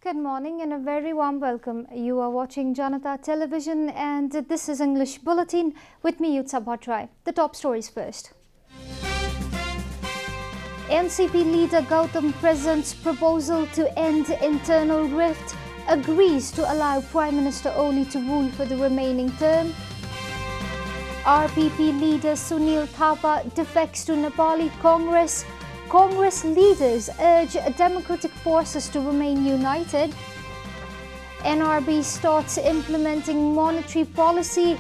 Good morning and a very warm welcome. You are watching JanataTelevision and this is English Bulletin with me, Yutsa Bhattrai. The top stories first. NCP leader Gautam presents proposal to end internal rift, agrees to allow Prime Minister Oli to rule for the remaining term. RPP leader Sunil Thapa defects to Nepali Congress. Congress leaders urge democratic forces to remain united. NRB starts implementing monetary policy,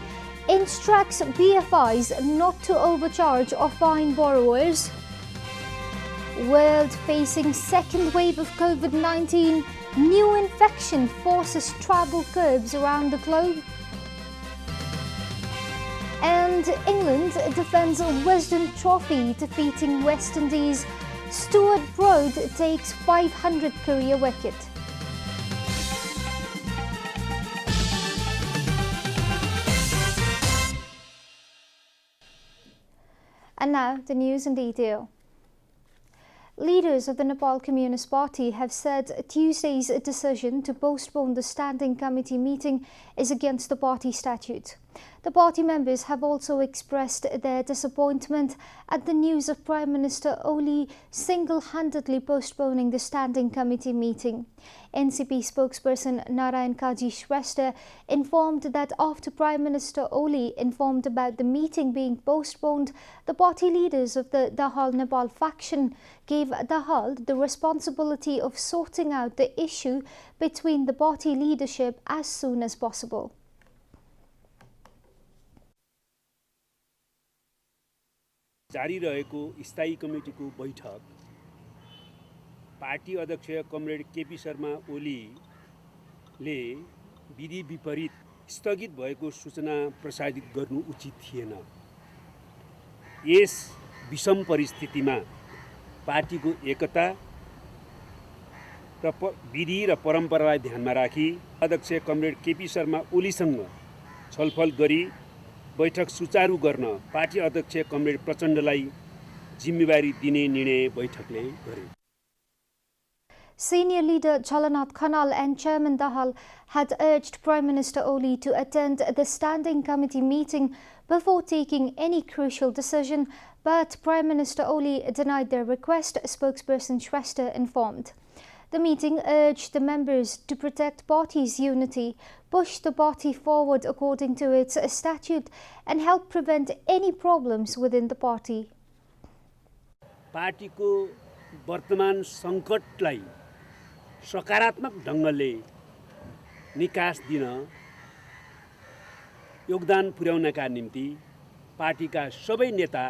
instructs BFIs not to overcharge or fine borrowers. World facing second wave of COVID-19, new infection forces travel curbs around the globe. And England defends a Wisden Trophy, defeating West Indies. Stuart Broad takes 500th career wicket. And now the news in detail. Leaders of the Nepal Communist Party have said Tuesday's decision to postpone the Standing Committee meeting is against the party statute. The party members have also expressed their disappointment at the news of Prime Minister Oli single-handedly postponing the Standing Committee meeting. NCP spokesperson Narayan Kaji Shrestha informed that after Prime Minister Oli informed about the meeting being postponed, the party leaders of the Dahal Nepal faction gave Dahal the responsibility of sorting out the issue between the party leadership as soon as possible. जारी रहेको स्थायी कमिटीको बैठक party अध्यक्ष comrade KP Sharma ओलीले विधि विपरीत स्थगित भएको सूचना प्रसारित गर्नु उचित थिएन। यस विषम परिस्थितिमा पार्टीको एकता र विधि र परम्परालाई ध्यानमा राखी अध्यक्ष कमरेड केपी शर्मा ओलीसँग छलफल गरी बैठक सुचारू गर्न पार्टी अध्यक्ष कमरेड प्रचण्डलाई जिम्मेवारी दिने निर्णय बैठकले गर्यो। Senior leader Jhalanath Khanal and Chairman Dahal had urged Prime Minister Oli to attend the Standing Committee meeting before taking any crucial decision, but Prime Minister Oli denied their request, spokesperson Shrestha informed. The meeting urged the members to protect party's unity, push the party forward according to its statute, and help prevent any problems within the party. पार्टीको वर्तमान सङ्कटलाई सकारात्मक ढङ्गले निकास दिन योगदान पुर्याउनका निम्ति पार्टीका सबै नेता,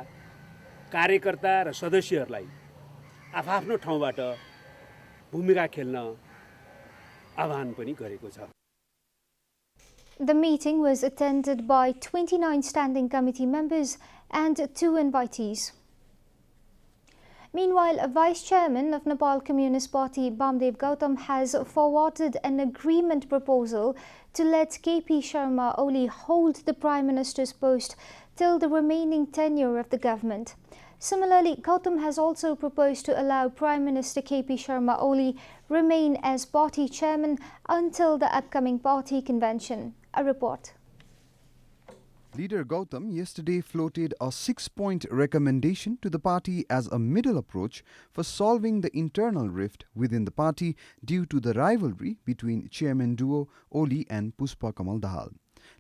कार्यकर्ता र सदस्यहरूलाई आफ्नो ठाउँबाट भूमिका खेल्न आह्वान पनि गरेको छ। The meeting was attended by 29 Standing Committee members and 2 invitees. Meanwhile, a Vice Chairman of Nepal Communist Party, Bamdev Gautam, has forwarded an agreement proposal to let KP Sharma Oli hold the Prime Minister's post till the remaining tenure of the government. Similarly, Gautam has also proposed to allow Prime Minister KP Sharma Oli remain as party chairman until the upcoming party convention. A report. Leader Gautam yesterday floated a 6-point recommendation to the party as a middle approach for solving the internal rift within the party due to the rivalry between chairman duo Oli and Puspa Kamal Dahal.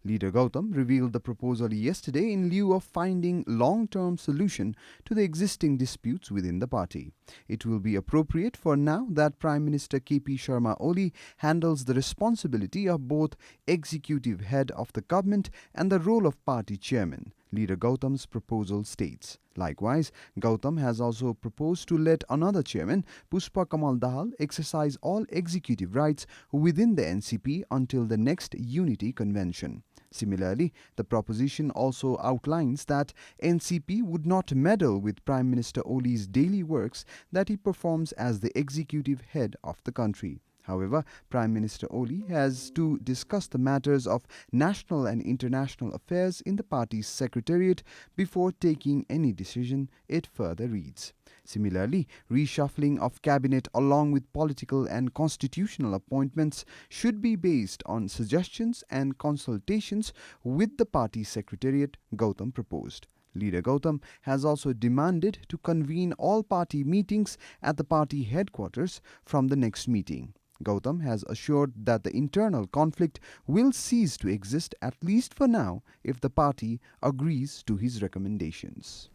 Leader Gautam revealed the proposal yesterday in lieu of finding long-term solution to the existing disputes within the party. It will be appropriate for now that Prime Minister KP Sharma Oli handles the responsibility of both executive head of the government and the role of party chairman, Leader Gautam's proposal states. Likewise, Gautam has also proposed to let another chairman, Puspa Kamal Dahal, exercise all executive rights within the NCP until the next unity convention. Similarly, the proposition also outlines that NCP would not meddle with Prime Minister Oli's daily works that he performs as the executive head of the country. However, Prime Minister Oli has to discuss the matters of national and international affairs in the party's secretariat before taking any decision, it further reads. Similarly, reshuffling of cabinet along with political and constitutional appointments should be based on suggestions and consultations with the party secretariat, Gautam proposed. Leader Gautam has also demanded to convene all party meetings at the party headquarters from the next meeting. Gautam has assured that the internal conflict will cease to exist, at least for now, if the party agrees to his recommendations.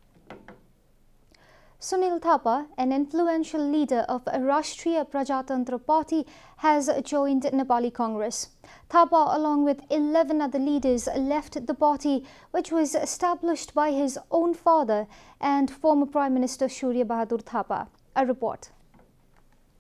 Sunil Thapa, an influential leader of Rashtriya Prajatantra Party, has joined Nepali Congress. Thapa, along with 11 other leaders, left the party, which was established by his own father and former Prime Minister Surya Bahadur Thapa. A report.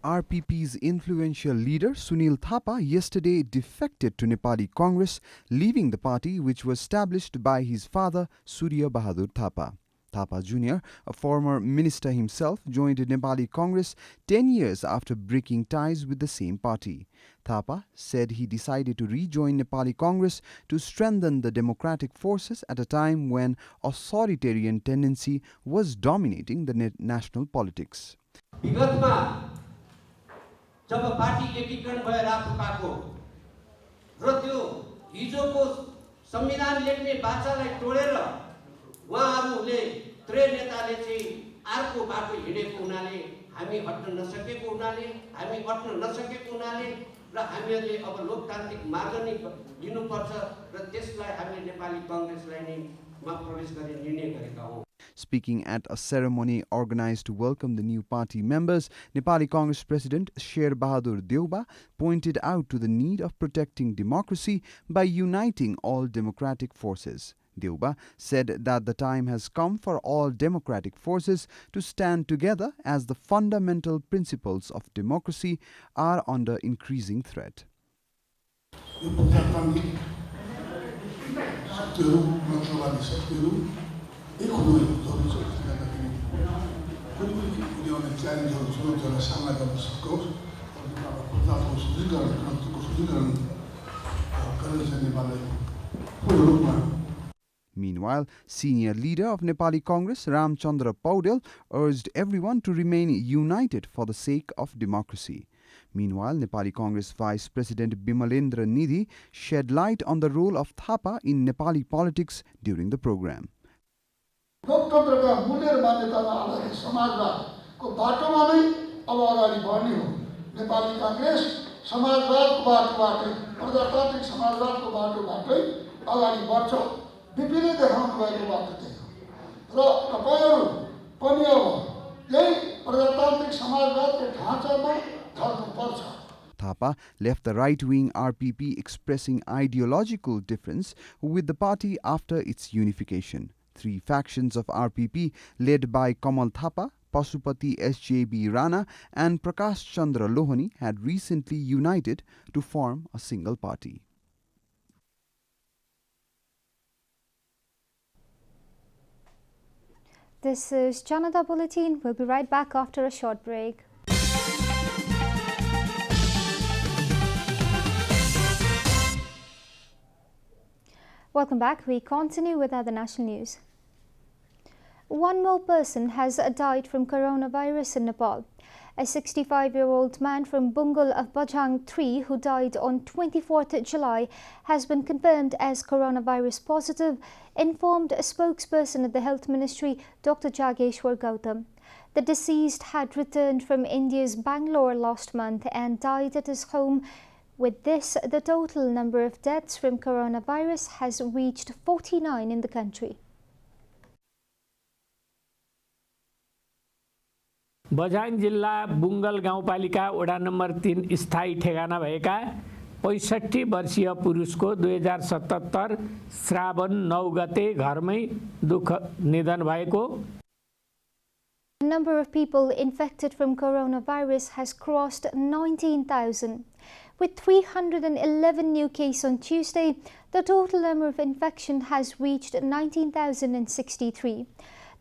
RPP's influential leader Sunil Thapa yesterday defected to Nepali Congress, leaving the party which was established by his father Surya Bahadur Thapa. Thapa Jr., a former minister himself, joined Nepali Congress 10 years after breaking ties with the same party. Thapa said he decided to rejoin Nepali Congress to strengthen the democratic forces at a time when authoritarian tendency was dominating the national politics. जब party एकीकरण भएर आफू पाको र त्यो हिजोको संविधान लेख्ने बाचालाई तोडेर उहाँहरूले त्रै नेताले चाहिँ अर्को बाटो हिँडेको हुनाले हामी हट्न नसकेको हुनाले हामी हट्न नसकेको हुनाले र हामीहरूले अब लोकतान्त्रिक मार्ग नै लिनुपर्छ र त्यसलाई हामीले नेपाली कांग्रेसलाई नै मा प्रवेश गर्ने निर्णय गरेका हौं. Speaking at a ceremony organized to welcome the new party members, Nepali Congress President Sher Bahadur Deuba pointed out to the need of protecting democracy by uniting all democratic forces. Deuba said that the time has come for all democratic forces to stand together as the fundamental principles of democracy are under increasing threat. Meanwhile, senior leader of Nepali Congress Ramchandra Paudel urged everyone to remain united for the sake of democracy. Meanwhile, Nepali Congress Vice President Bimalendra Nidhi shed light on the role of Thapa in Nepali politics during the program. लोकतन्त्रका मूल्य र मान्यतामा आधारित समाजवादको बाटोमा नै अब अगाडि बढ्ने हो. नेपाली कांग्रेस समाजवादको बाटोबाटै प्रजातान्त्रिक समाजवादको बाटोबाटै अगाडि बढ्छ. विपिले देखाउनु भएको बाटो त्यही हो र तपाईहरु पनि अब यही प्रजातान्त्रिक समाजवादको ढाँचामा ढल्नुपर्छ. Thapa left the right-wing RPP expressing ideological difference with the party after its unification. Three factions of RPP led by Kamal Thapa, Pasupati SJB Rana and Prakash Chandra Lohani had recently united to form a single party. This is Janata Bulletin. We'll be right back after a short break. Welcome back. We continue with other national news. One more person has died from coronavirus in Nepal. A 65-year-old man from Bungal of Bajang 3 who died on 24th July has been confirmed as coronavirus positive, informed a spokesperson at the Health Ministry, Dr. Jageshwar Gautam. The deceased had returned from India's Bangalore last month and died at his home. With this, the total number of deaths from coronavirus has reached 49 in the country. Bajhang जिल्ला बुङ्गल गाउँपालिका vada number 3 स्थायी ठेगाना भएका 65 वर्षीय पुरुषको 2077 श्रावण 9 गते घरमै दुःख निधन भएको. The number of people infected from coronavirus has crossed 19,000. With 311 new cases on Tuesday, the total number of infection has reached 19,063.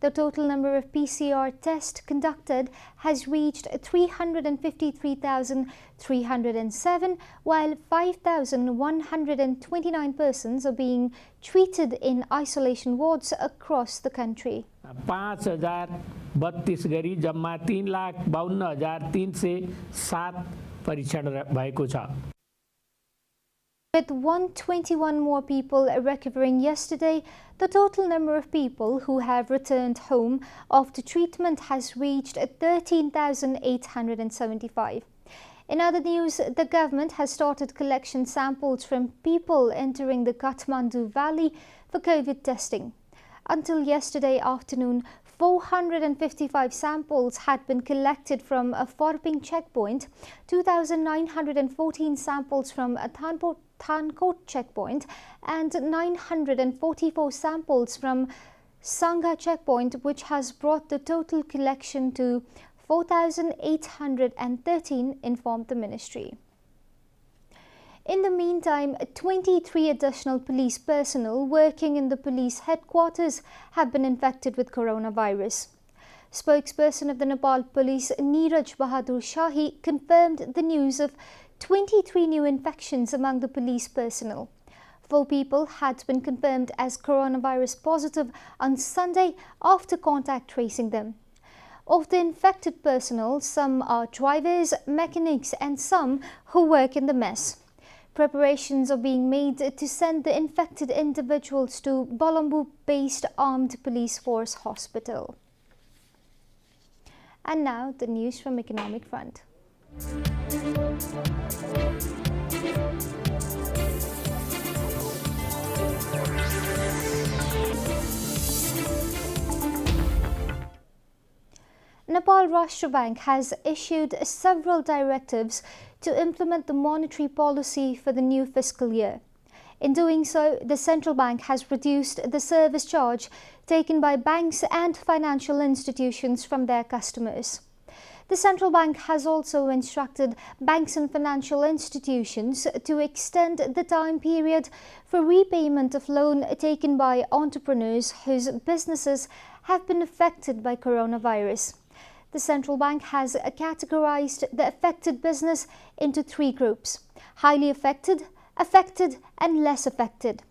The total number of PCR tests conducted has reached 353,307, while 5,129 persons are being treated in isolation wards across the country. 5,000 32 गरी जम्मा 3,52,307 परीक्षण भएको छ। With 121 more people recovering yesterday, the total number of people who have returned home after treatment has reached 13,875. In other news, the government has started collection samples from people entering the Kathmandu Valley for COVID testing. Until yesterday afternoon, 455 samples had been collected from a Forping checkpoint, 2,914 samples from a Thankot checkpoint, and 944 samples from Sangha checkpoint, which has brought the total collection to 4,813, informed the ministry. In the meantime, 23 additional police personnel working in the police headquarters have been infected with coronavirus. Spokesperson of the Nepal Police, Neeraj Bahadur Shahi, confirmed the news of 23 new infections among the police personnel. 4 people had been confirmed as coronavirus positive on Sunday after contact tracing them. Of the infected personnel, some are drivers, mechanics, and some who work in the mess. Preparations are being made to send the infected individuals to Balambu-based Armed Police Force Hospital. And now the news from Economic Front. Nepal Rashtra Bank has issued several directives to implement the monetary policy for the new fiscal year. In doing so, the central bank has reduced the service charge taken by banks and financial institutions from their customers. The central bank has also instructed banks and financial institutions to extend the time period for repayment of loan taken by entrepreneurs whose businesses have been affected by coronavirus. The central bank has categorized the affected business into 3 groups: highly affected, affected, and less affected.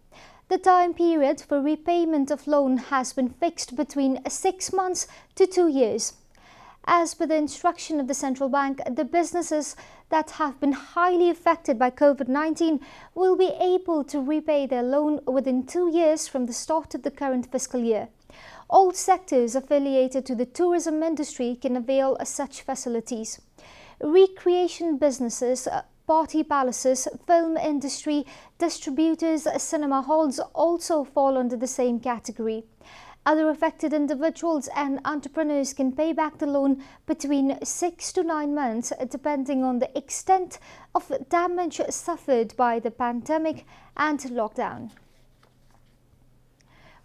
The time period for repayment of loan has been fixed between 6 months to 2 years. As per the instruction of the central bank, the businesses that have been highly affected by COVID-19 will be able to repay their loan within 2 years from the start of the current fiscal year. All sectors affiliated to the tourism industry can avail such facilities. Recreation businesses, party palaces, film industry, distributors, cinema halls also fall under the same category. Other affected individuals and entrepreneurs can pay back the loan between 6 to 9 months, depending on the extent of damage suffered by the pandemic and lockdown.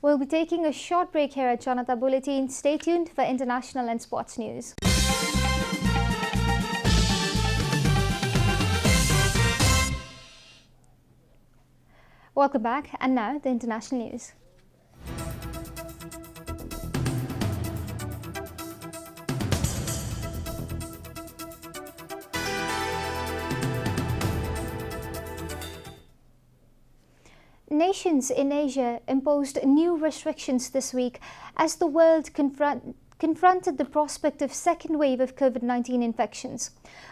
We'll be taking a short break here at Janata Bulletin. Stay tuned for international and sports news. Welcome back, and now the international news. Nations in Asia imposed new restrictions this week as the world confronted the prospect of second wave of COVID-19 infections.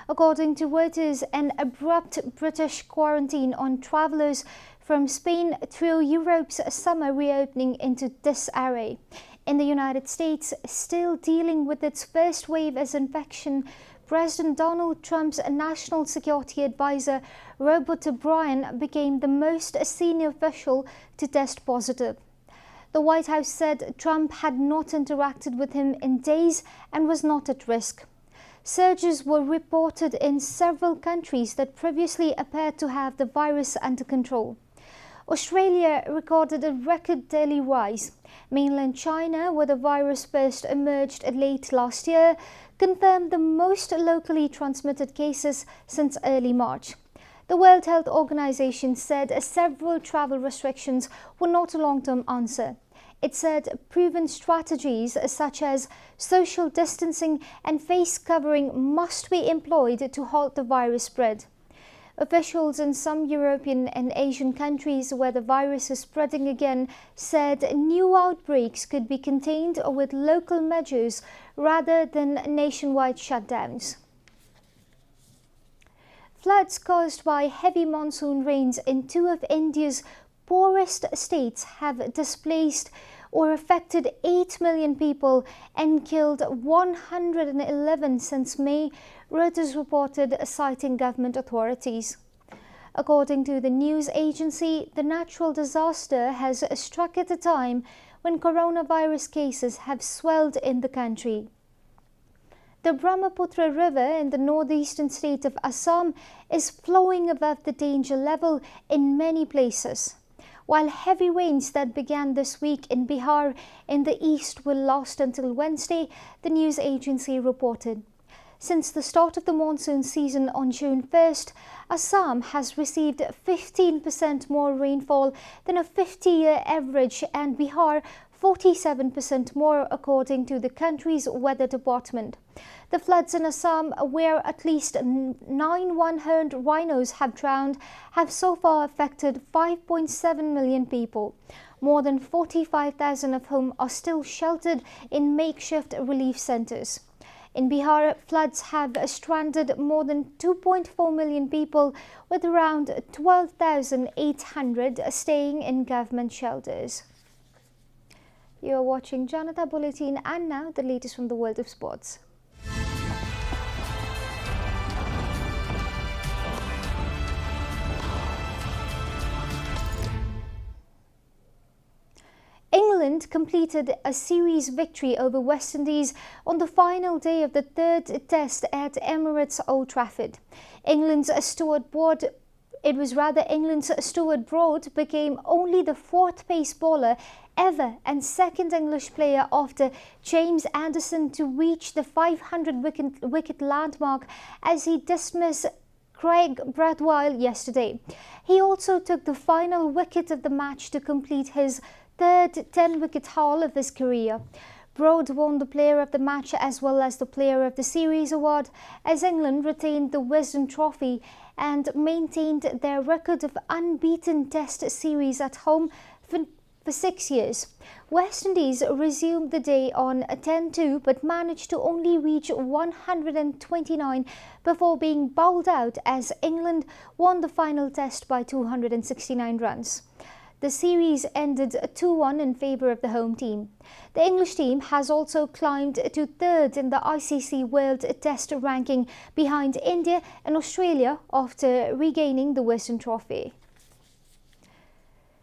According to Reuters, an abrupt British quarantine on travellers from Spain threw Europe's summer reopening into disarray. In the United States, still dealing with its first wave as infection, President Donald Trump's National Security Advisor, Robert O'Brien, became the most senior official to test positive. The White House said Trump had not interacted with him in days and was not at risk. Surges were reported in several countries that previously appeared to have the virus under control. Australia recorded a record daily rise. Mainland China, where the virus first emerged late last year, confirmed the most locally transmitted cases since early March. The World Health Organization said several travel restrictions were not a long-term answer. It said proven strategies such as social distancing and face covering must be employed to halt the virus spread. Officials in some European and Asian countries where the virus is spreading again said new outbreaks could be contained with local measures rather than nationwide shutdowns. Floods caused by heavy monsoon rains in two of India's poorest states have displaced or affected 8 million people and killed 111 since May, Reuters reported, citing government authorities. According to the news agency, the natural disaster has struck at a time when coronavirus cases have swelled in the country. The Brahmaputra River in the northeastern state of Assam is flowing above the danger level in many places, while heavy rains that began this week in Bihar in the east will last until Wednesday, the news agency reported. Since the start of the monsoon season on June 1st, Assam has received 15% more rainfall than a 50-year average and Bihar 47% more, according to the country's weather department. The floods in Assam, where at least 9 one-horned rhinos have drowned, have so far affected 5.7 million people, more than 45,000 of whom are still sheltered in makeshift relief centers. In Bihar, floods have stranded more than 2.4 million people, with around 12,800 staying in government shelters. You are watching Janata Bulletin, and now the latest from the world of sports. England completed a series victory over West Indies on the final day of the third test at Emirates Old Trafford. England's Stuart Broad became only the fourth pace bowler ever and second English player after James Anderson to reach the 500 wicket landmark as he dismissed Craig Bradwell yesterday. He also took the final wicket of the match to complete his third 10-wicket haul of his career. Broad won the Player of the Match as well as the Player of the Series award as England retained the Wisden Trophy and maintained their record of unbeaten Test series at home for 6 years. West Indies resumed the day on 10-2 but managed to only reach 129 before being bowled out as England won the final test by 269 runs. The series ended 2-1 in favour of the home team. The English team has also climbed to third in the ICC World Test ranking behind India and Australia after regaining the Wisden Trophy.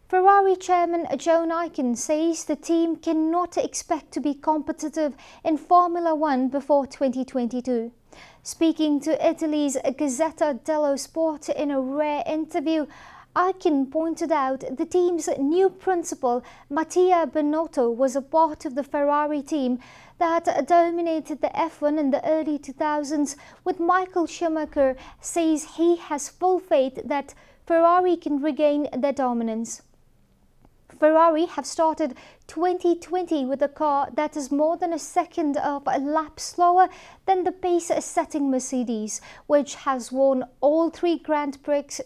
Ferrari chairman John Iken says the team cannot expect to be competitive in Formula One before 2022. Speaking to Italy's Gazzetta dello Sport in a rare interview, Iken pointed out the team's new principal, Mattia Binotto, was a part of the Ferrari team that dominated the F1 in the early 2000s, with Michael Schumacher says he has full faith that Ferrari can regain their dominance. Ferrari have started 2020 with a car that is more than a second of a lap slower than the pace-setting Mercedes, which has won all three Grand Prix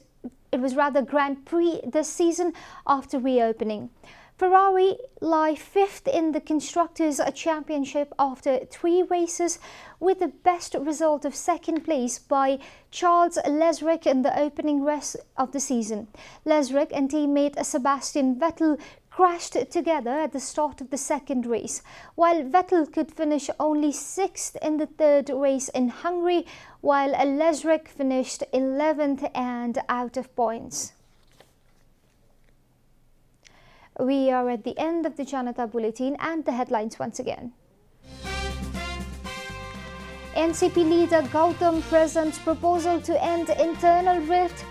this season after reopening. Ferrari lie fifth in the Constructors' Championship after 3 races, with the best result of second place by Charles Leclerc in the opening race of the season. Leclerc and teammate Sebastian Vettel crashed together at the start of the second race, while Vettel could finish only 6th in the third race in Hungary, while Leclerc finished 11th and out of points. We are at the end of the Janata Bulletin and the headlines once again. NCP leader Gautam presents proposal to end internal rift,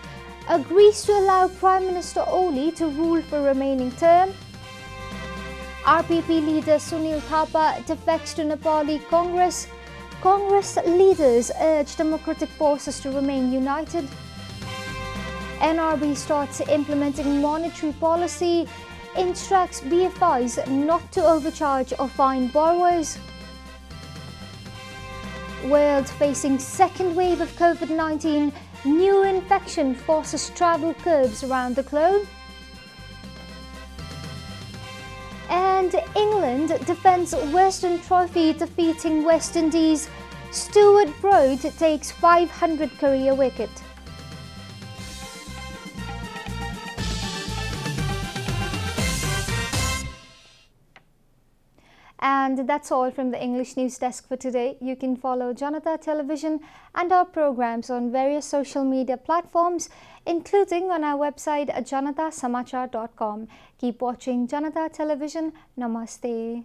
agrees to allow Prime Minister Oli to rule for remaining term. RPP leader Sunil Thapa defects to Nepali Congress. Congress leaders urge democratic forces to remain united. NRB starts implementing monetary policy, instructs BFIs not to overcharge or fine borrowers. World facing second wave of COVID-19 New infection forces travel curbs around the globe. And England defends Western Trophy defeating West Indies. Stuart Broad takes 500 career wicket. And that's all from the English News Desk for today. You can follow Janata Television and our programs on various social media platforms, including on our website at janatasamachar.com. Keep watching Janata Television. Namaste.